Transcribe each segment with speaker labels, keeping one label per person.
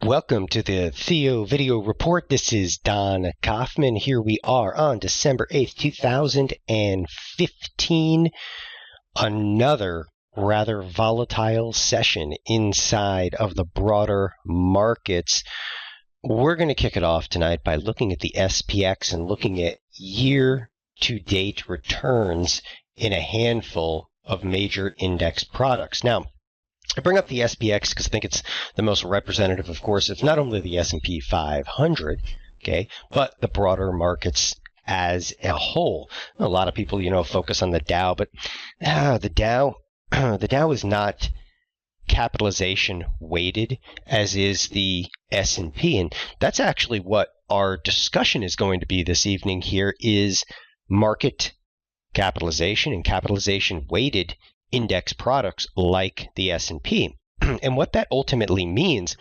Speaker 1: Welcome to the Theo Video Report. This is Don Kaufman. Here we are on December 8th, 2015. Another rather volatile session inside of the broader markets. We're going to kick it off tonight by looking at the SPX and looking at year-to-date returns in a handful of major index products. Now, I bring up the SPX because I think it's the most representative, of course. It's not only the S&P 500, okay, but the broader markets as a whole. A lot of people, focus on the Dow, but the Dow is not capitalization weighted as is the S&P, and that's actually what our discussion is going to be this evening here is market capitalization and capitalization weighted index products like the S&P. And what that ultimately means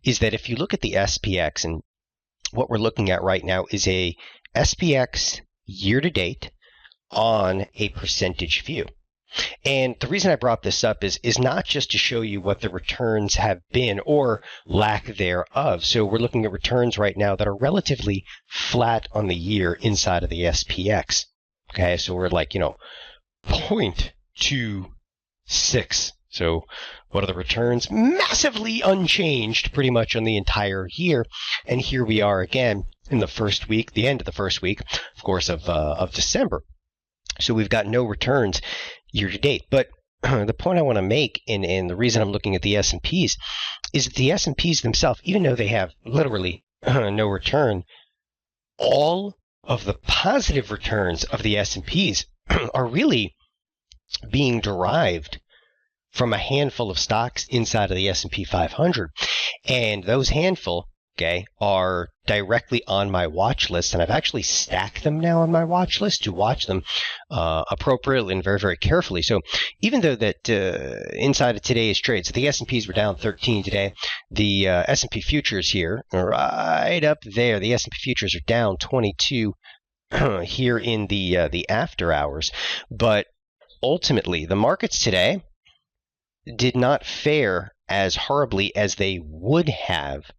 Speaker 1: is that if you look at the SPX, and what we're looking at right now is a SPX year-to-date on a percentage view. And the reason I brought this up is not just to show you what the returns have been or lack thereof. So we're looking at returns right now that are relatively flat on the year inside of the SPX. Okay, so we're like, 0.26. So what are the returns? Massively unchanged pretty much on the entire year. And here we are again in the first week, the end of the first week, of course, of December. So we've got no returns year to date. But the point I want to make, and the reason I'm looking at the S&Ps, is that the S&Ps themselves, even though they have literally no return, all of the positive returns of the S&Ps are really being derived from a handful of stocks inside of the S&P 500. And those handful, are directly on my watch list. And I've actually stacked them now on my watch list to watch them appropriately and very, very carefully. So even though that inside of today's trade, so the S&Ps were down 13 today. The S&P futures here, right up there, the S&P futures are down 22 here in the after hours. But ultimately, the markets today did not fare as horribly as they would have,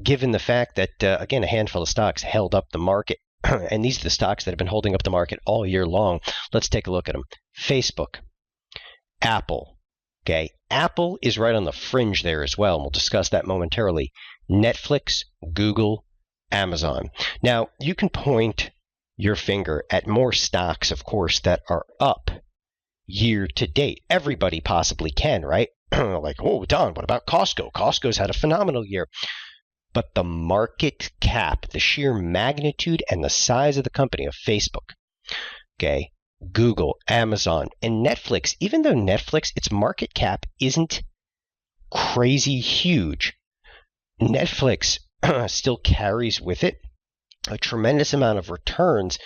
Speaker 1: given the fact that, again, a handful of stocks held up the market. And these are the stocks that have been holding up the market all year long. Let's take a look at them. Facebook, Apple. Apple is right on the fringe there as well, and we'll discuss that momentarily. Netflix, Google, Amazon. Now, you can point your finger at more stocks, of course, that are up year to date. Everybody possibly can, right? Like, oh, Don, what about Costco? Costco's had a phenomenal year. But the market cap, the sheer magnitude and the size of the company of Facebook, Google, Amazon, and Netflix, even though Netflix, its market cap isn't crazy huge, Netflix still carries with it a tremendous amount of returns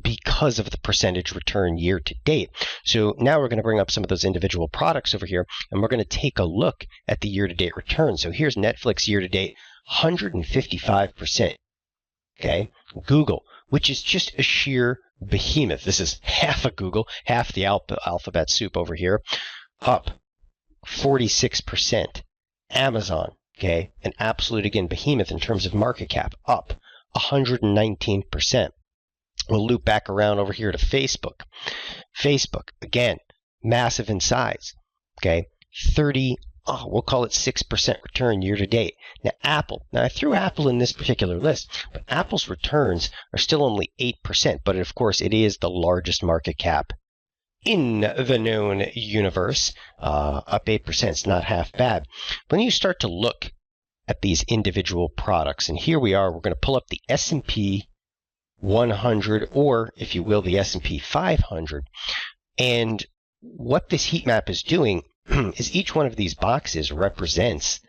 Speaker 1: because of the percentage return year to date. So now we're going to bring up some of those individual products over here, and we're going to take a look at the year-to-date return. So here's Netflix year-to-date, 155%. Google, which is just a sheer behemoth. This is half of Google, half the alphabet soup over here, up 46%. Amazon, an absolute, again, behemoth in terms of market cap, up 119%. We'll loop back around over here to Facebook. Facebook, again, massive in size. We'll call it 6% return year to date. Now, Apple. Now, I threw Apple in this particular list, but Apple's returns are still only 8%. But of course, it is the largest market cap in the known universe. Up 8%. It's not half bad. When you start to look at these individual products, and here we are, we're going to pull up the S&P 100, or if you will, the S&P 500. And what this heat map is doing is each one of these boxes represents,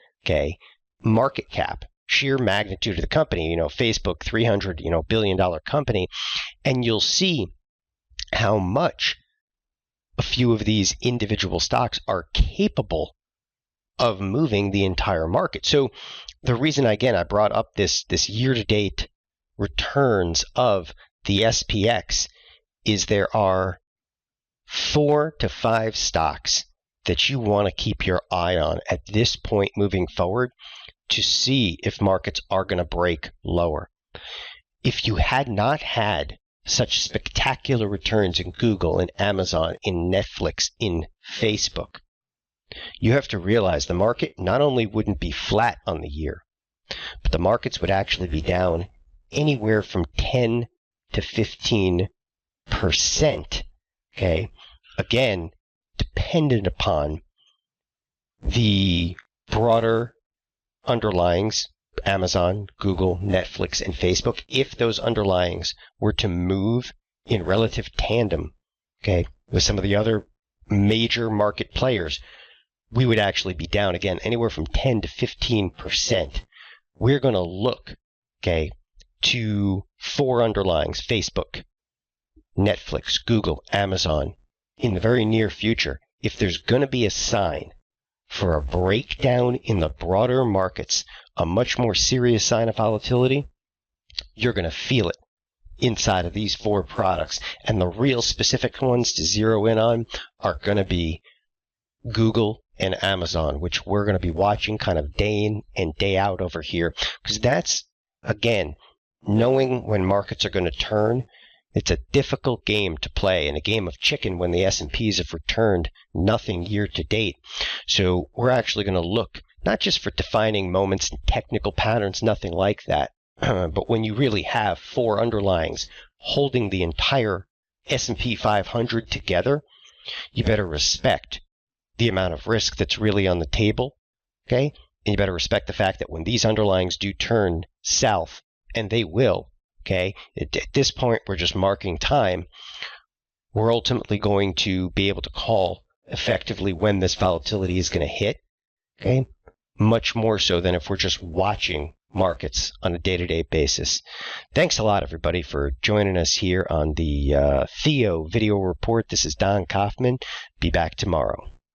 Speaker 1: market cap, sheer magnitude of the company. Facebook, $300 billion company, and you'll see how much a few of these individual stocks are capable of moving the entire market. So the reason, again, I brought up this year-to-date returns of the SPX is there are 4 to 5 stocks that you want to keep your eye on at this point moving forward to see if markets are going to break lower. If you had not had such spectacular returns in Google, in Amazon, in Netflix, in Facebook, you have to realize the market not only wouldn't be flat on the year, but the markets would actually be down anywhere from 10 to 15%. Okay? Again, dependent upon the broader underlyings, Amazon, Google, Netflix, and Facebook. If those underlyings were to move in relative tandem, okay, with some of the other major market players, we would actually be down again anywhere from 10 to 15%. We're going to look, okay, to four underlyings, Facebook, Netflix, Google, Amazon, in the very near future. If there's going to be a sign for a breakdown in the broader markets, a much more serious sign of volatility, you're going to feel it inside of these four products. And the real specific ones to zero in on are going to be Google and Amazon, which we're going to be watching kind of day in and day out over here. Because that's, again, knowing when markets are going to turn. It's a difficult game to play, and a game of chicken when the S&Ps have returned nothing year to date. So we're actually going to look not just for defining moments and technical patterns, nothing like that, but when you really have four underlyings holding the entire S&P 500 together, you better respect the amount of risk that's really on the table, okay? And you better respect the fact that when these underlyings do turn south, and they will, okay, at this point we're just marking time, we're ultimately going to be able to call effectively when this volatility is going to hit, okay? Much more so than if we're just watching markets on a day-to-day basis. Thanks a lot, everybody, for joining us here on the Theo Video Report. This is Don Kaufman. Be back tomorrow.